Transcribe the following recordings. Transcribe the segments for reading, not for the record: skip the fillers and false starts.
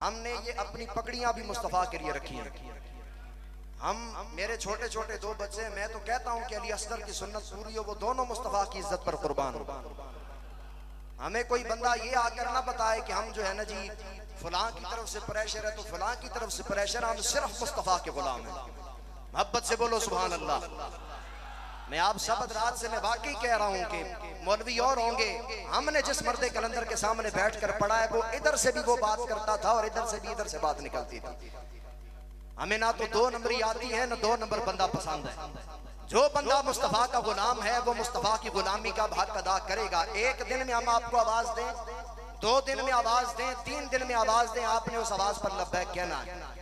हमने ये अपनी पकड़ियां भी मुस्तफ़ा के लिए रखी हैं। हम मेरे छोटे छोटे दो बच्चे, मैं तो कहता हूं कि अली असगर की सुन्नत पूरी हो, वो दोनों मुस्तफ़ा की इज्जत पर कुर्बान हो। हमें कोई बंदा ये आकर ना बताए कि हम जो है ना जी फलां की तरफ से प्रेशर है तो फलां की तरफ से प्रेशर, हम सिर्फ मुस्तफ़ा के गुलाम हैं। मोहब्बत से बोलो सुभान अल्लाह। मैं आप सब हज़रात से मैं वाकई कह रहा हूँ कि मौलवी और होंगे, हमने जिस मर्दे कलंदर के सामने बैठकर पढ़ा है वो इधर से भी वो बात करता था और इधर से भी इधर से बात निकलती थी। हमें ना तो दो नंबरी आती है ना दो नंबर बंदा पसंद है। जो बंदा मुस्तफ़ा का गुलाम है वो मुस्तफ़ा की गुलामी का हक अदा करेगा। एक दिन में हम आपको आवाज दें, 2 दिन में आवाज दें, 3 दिन में आवाज दें, आपने उस आवाज पर लब्बैक कहना है।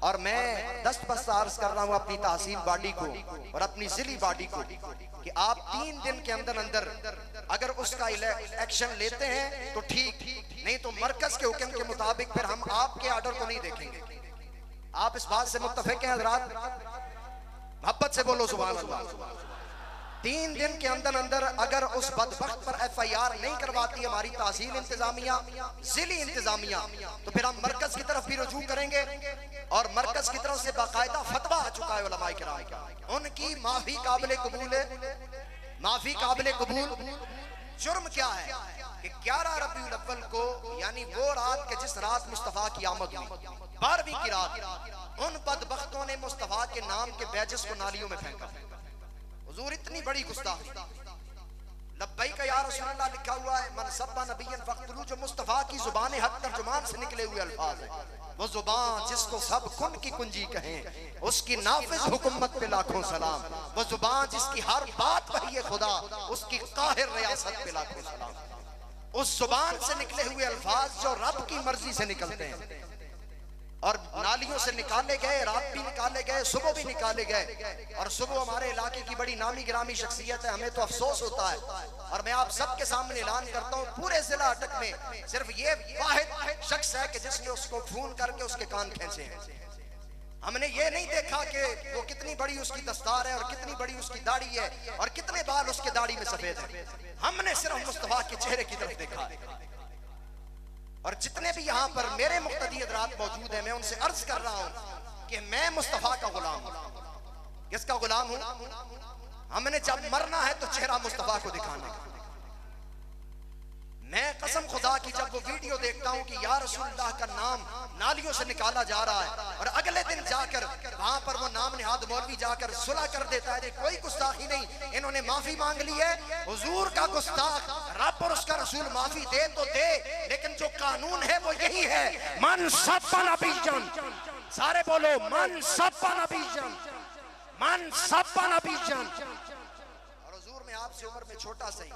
और मैं दस्त अर्ज कर रहा हूं अपनी तहसील बॉडी को और अपनी जिली बॉडी को कि आप 3 दिन के अंदर अंदर अगर उसका एक्शन लेते हैं तो ठीक, नहीं तो मरकज के हुक्म के मुताबिक फिर हम आपके ऑर्डर को नहीं देखेंगे। आप इस बात से मुत्तफिक हैं हज़रात? मोहब्बत से बोलो सुभान अल्लाह। 3 दिन के अंदर अंदर अगर उस बदबख्त पर FIR नहीं करवाती हमारी तहसील इंतजामिया, जिली इंतजामिया, तो फिर हम मरकज की तरफ भी रुजू करेंगे। और मरकज की तरफ से बाकायदा फतवा आ चुका है उलमाए किराम का, उनकी माफी काबिल कबूल है। माफी काबिल कबूल। जुर्म क्या है कि 11 रबीउल अव्वल को, यानी वो रात के जिस रात मुस्तफ़ा की आमद हुई, 12वीं की रात, उन बदबख्तों ने मुस्तफ़ा के नाम के बैजेस को नालियों में फेंका। हुजूर इतनी बड़ी गुस्ताखी। लब्बैक या रसूलल्लाह लिखा हुआ है, मन सब्बा नबिय्यन फक़्तुलू, जो मुस्तफ़ा की जुबान हक तर्जुमान से निकले हुए अल्फाज है। वो जुबान जिसको सब कुन की कुंजी कहें, उसकी नाफिज हुकूमत पे लाखों सलाम। वो जुबान जिसकी हर बात वही खुदा, उसकी काहिर रियासत पे लाखों सलाम। उस जुबान से निकले हुए अल्फाज जो रब की मर्जी से निकलते हैं और नालियों से निकाले गए, रात भी निकाले गए, सुबह भी निकाले गए। और सुबह हमारे इलाके की बड़ी नामी गिरामी शख्सियत है, हमें तो अफसोस होता है। और मैं आप सबके सामने ऐलान करता हूँ, पूरे जिला अटक में सिर्फ ये वाहिद शख्स है कि जिसने उसको फोन करके उसके कान खींचे हैं। हमने ये नहीं देखा कि वो कितनी बड़ी उसकी दस्तार है और कितनी बड़ी उसकी दाढ़ी है और कितने बाल उसके दाढ़ी में सफेद है। हमने सिर्फ मुस्तफ़ा के चेहरे की तरफ देखा है। और जितने भी यहाँ पर मेरे मुक्तदी हज़रात मौजूद हैं, मैं उनसे अर्ज कर रहा हूँ कि मैं मुस्तफ़ा का गुलाम हूँ। किसका गुलाम हूँ? हमने जब मरना है तो चेहरा मुस्तफ़ा को दिखाना है। मैं कसम खुदा की जब वो वीडियो देखता हूँ कि या रसूलल्लाह का नाम नालियों से निकाला जा रहा है और अगले दिन जाकर वहां पर वो नाम निहाद मौलवी जाकर सुलह कर देता है, कोई गुस्ताखी नहीं, इन्होंने माफी मांग ली है। हुजूर का गुस्ताख रब और उसका रसूल माफी दे तो दे, लेकिन जो कानून है वो यही है, मन सब्बा नबीजन। सारे बोलो मन सब्बा नबीजन, मन सब्बा नबीजन। आपसे उम्र में छोटा सही,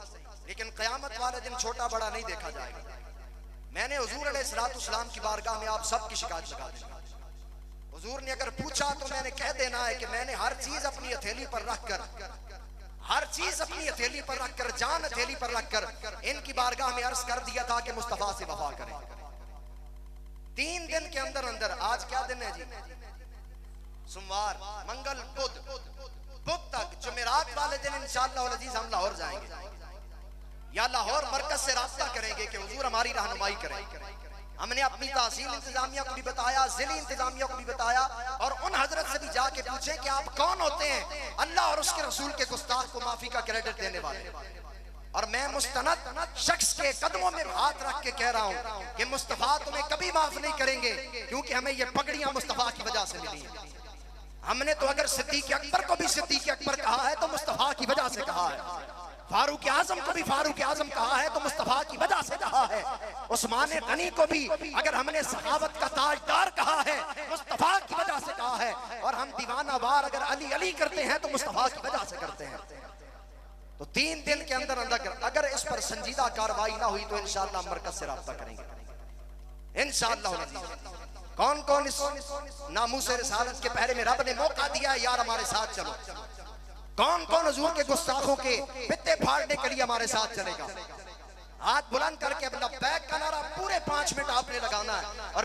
लेकिन क़यामत वाले दिन छोटा बड़ा नहीं देखा जाएगा। मैंने हुजूर अलैहिस्सलाम की बारगाह में आप सबकी शिकायत लगा दी। हुजूर ने अगर पूछा तो मैंने कह देना है कि मैंने हर चीज अपनी हथेली पर रखकर, हर चीज अपनी हथेली पर रखकर, जान हथेली पर रखकर इनकी बारगाह में अर्ज कर दिया था कि मुस्तफा से वफा करें। 3 दिन के अंदर अंदर, आज क्या दिन है जी? सोमवार, मंगल, बुध तक, जुमेरात वाले दिन इंशाअल्लाह अज़ीज़ हम लाहौर जाएंगे या लाहौर मरकज से रास्ता करेंगे कि हुजूर हमारी रहनुमाई करें। हमने अपनी तहसील इंतजामिया को भी बताया, जिली इंतजामिया को भी बताया, और उन हजरत से भी जाके पूछे कि आप कौन होते हैं अल्लाह और उसके रसूल के गुस्ताख को माफी का क्रेडिट देने वाले। और मैं मुस्तनद शख्स के कदमों में हाथ रख के कह रहा हूं कि मुस्तफा तुम्हें कभी माफ नहीं करेंगे, क्योंकि हमें ये पगड़ियां मुस्तफा की वजह से मिली हैं। हमने तो अगर सिद्दीक़ अकबर को भी सिद्दीक़ अकबर कहा है तो मुस्तफ़ा की वजह से कहा है। फारूक आजम को भी फारूक आजम कहा है तो मुस्तफ़ा की वजह से कहा है। उस्मान गनी को भी अगर हमने सहावत का ताजदार कहा है मुस्तफ़ा की वजह से कहा है। और हम दीवाना वार अगर अली अली करते हैं तो मुस्तफ़ा की वजह से करते हैं। तो 3 दिन के अंदर अंदर अगर इस पर संजीदा कार्रवाई ना हुई तो इंशाअल्लाह मरकज से राब्ता करेंगे इंशाअल्लाह। कौन कौन इस नामूसे रिसालत के पहरे में रब ने मौका दिया है यार हमारे साथ चलो? कौन कौन हुजूर के गुस्ताखों के पित्ते फाड़ने के लिए हमारे साथ चलेगा? हाथ बुलंद करके अपना बैक का नारा पूरे 5 मिनट आपने लगाना है। और